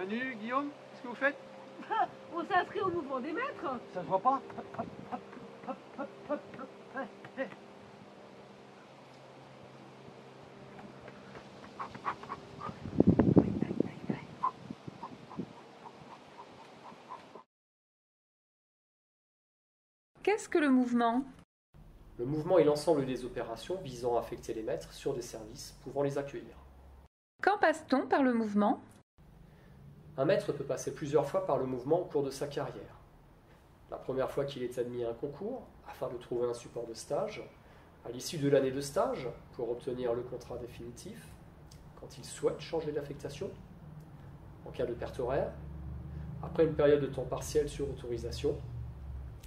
Manu, Guillaume, qu'est-ce que vous faites? On s'inscrit au mouvement des maîtres. Ça se voit pas? Qu'est-ce que le mouvement? Le mouvement est l'ensemble des opérations visant à affecter les maîtres sur des services pouvant les accueillir. Quand passe-t-on par le mouvement? Un maître peut passer plusieurs fois par le mouvement au cours de sa carrière. La première fois qu'il est admis à un concours, afin de trouver un support de stage, à l'issue de l'année de stage, pour obtenir le contrat définitif, quand il souhaite changer d'affectation, en cas de perte horaire, après une période de temps partiel sur autorisation,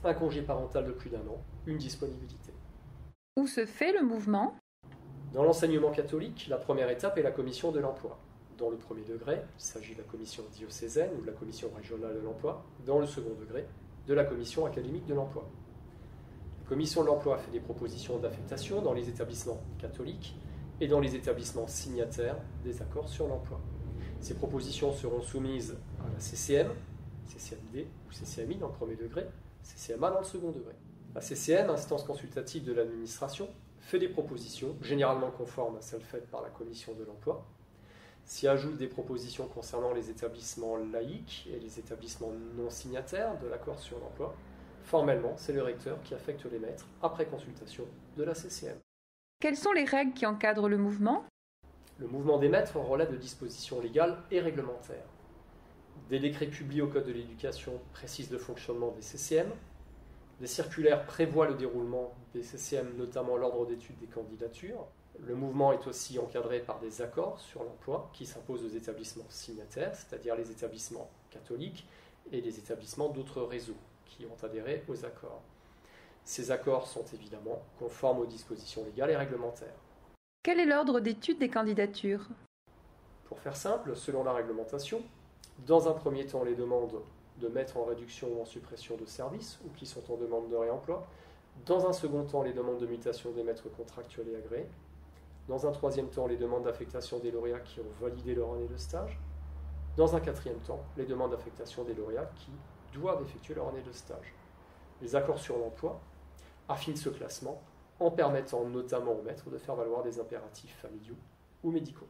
un congé parental de plus d'1 an, une disponibilité. Où se fait le mouvement? Dans l'enseignement catholique, la première étape est la commission de l'emploi. Dans le premier degré, il s'agit de la commission diocésaine ou de la commission régionale de l'emploi. Dans le second degré, de la commission académique de l'emploi. La commission de l'emploi fait des propositions d'affectation dans les établissements catholiques et dans les établissements signataires des accords sur l'emploi. Ces propositions seront soumises à la CCM, CCMD ou CCMI dans le premier degré, CCMA dans le second degré. La CCM, instance consultative de l'administration, fait des propositions, généralement conformes à celles faites par la commission de l'emploi. S'y ajoutent des propositions concernant les établissements laïques et les établissements non signataires de l'accord sur l'emploi. Formellement, c'est le recteur qui affecte les maîtres après consultation de la CCM. Quelles sont les règles qui encadrent le mouvement? Le mouvement des maîtres relève de dispositions légales et réglementaires. Des décrets publiés au Code de l'éducation précisent le fonctionnement des CCM. Des circulaires prévoient le déroulement des CCM, notamment l'ordre d'étude des candidatures. Le mouvement est aussi encadré par des accords sur l'emploi qui s'imposent aux établissements signataires, c'est-à-dire les établissements catholiques et les établissements d'autres réseaux qui ont adhéré aux accords. Ces accords sont évidemment conformes aux dispositions légales et réglementaires. Quel est l'ordre d'étude des candidatures? Pour faire simple, selon la réglementation, dans un premier temps, les demandes de maîtres en réduction ou en suppression de services ou qui sont en demande de réemploi. Dans un second temps, les demandes de mutation des maîtres contractuels et agréés. Dans un troisième temps, les demandes d'affectation des lauréats qui ont validé leur année de stage. Dans un quatrième temps, les demandes d'affectation des lauréats qui doivent effectuer leur année de stage. Les accords sur l'emploi affinent ce classement en permettant notamment aux maîtres de faire valoir des impératifs familiaux ou médicaux.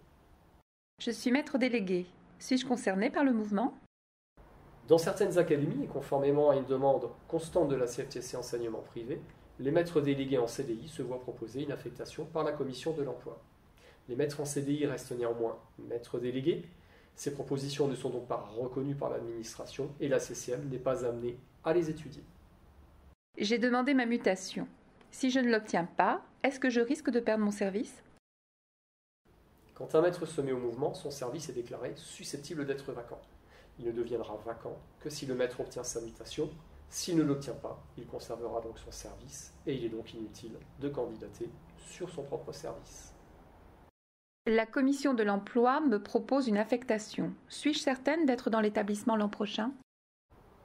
Je suis maître délégué. Suis-je concerné par le mouvement? Dans certaines académies, et conformément à une demande constante de la CFTC enseignement privé, les maîtres délégués en CDI se voient proposer une affectation par la commission de l'emploi. Les maîtres en CDI restent néanmoins maîtres délégués. Ces propositions ne sont donc pas reconnues par l'administration et la CCM n'est pas amenée à les étudier. J'ai demandé ma mutation. Si je ne l'obtiens pas, est-ce que je risque de perdre mon service? Quand un maître se met au mouvement, son service est déclaré susceptible d'être vacant. Il ne deviendra vacant que si le maître obtient sa mutation. S'il ne l'obtient pas, il conservera donc son service et il est donc inutile de candidater sur son propre service. La commission de l'emploi me propose une affectation. Suis-je certaine d'être dans l'établissement l'an prochain?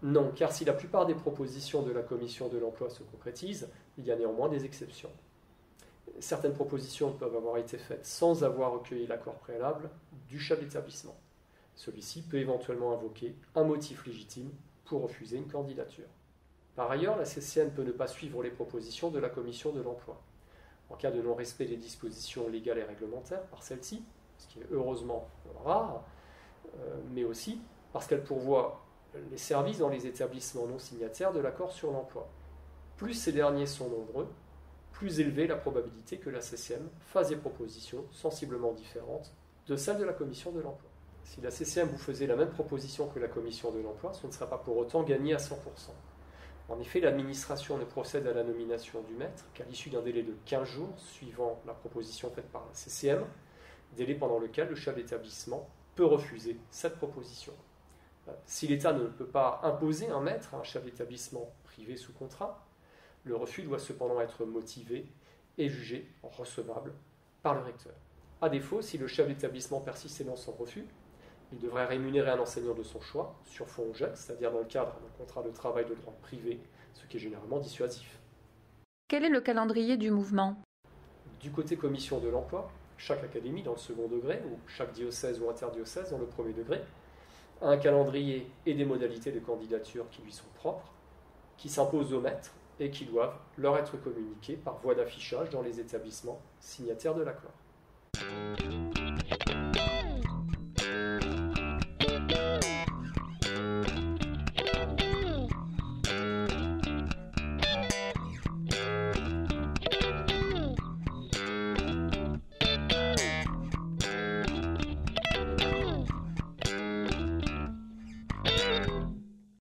Non, car si la plupart des propositions de la commission de l'emploi se concrétisent, il y a néanmoins des exceptions. Certaines propositions peuvent avoir été faites sans avoir recueilli l'accord préalable du chef d'établissement. Celui-ci peut éventuellement invoquer un motif légitime pour refuser une candidature. Par ailleurs, la CCM peut ne pas suivre les propositions de la commission de l'emploi. En cas de non-respect des dispositions légales et réglementaires par celle-ci, ce qui est heureusement rare, mais aussi parce qu'elle pourvoit les services dans les établissements non signataires de l'accord sur l'emploi. Plus ces derniers sont nombreux, plus élevée la probabilité que la CCM fasse des propositions sensiblement différentes de celles de la commission de l'emploi. Si la CCM vous faisait la même proposition que la commission de l'emploi, ce ne serait pas pour autant gagné à 100%. En effet, l'administration ne procède à la nomination du maître qu'à l'issue d'un délai de 15 jours suivant la proposition faite par la CCM, délai pendant lequel le chef d'établissement peut refuser cette proposition. Si l'État ne peut pas imposer un maître à un chef d'établissement privé sous contrat, le refus doit cependant être motivé et jugé recevable par le recteur. À défaut, si le chef d'établissement persistait dans son refus, il devrait rémunérer un enseignant de son choix, sur fonds ou jet, c'est-à-dire dans le cadre d'un contrat de travail de droit privé, ce qui est généralement dissuasif. Quel est le calendrier du mouvement? Du côté commission de l'emploi, chaque académie dans le second degré, ou chaque diocèse ou interdiocèse dans le premier degré, a un calendrier et des modalités de candidature qui lui sont propres, qui s'imposent aux maîtres et qui doivent leur être communiqués par voie d'affichage dans les établissements signataires de l'accord.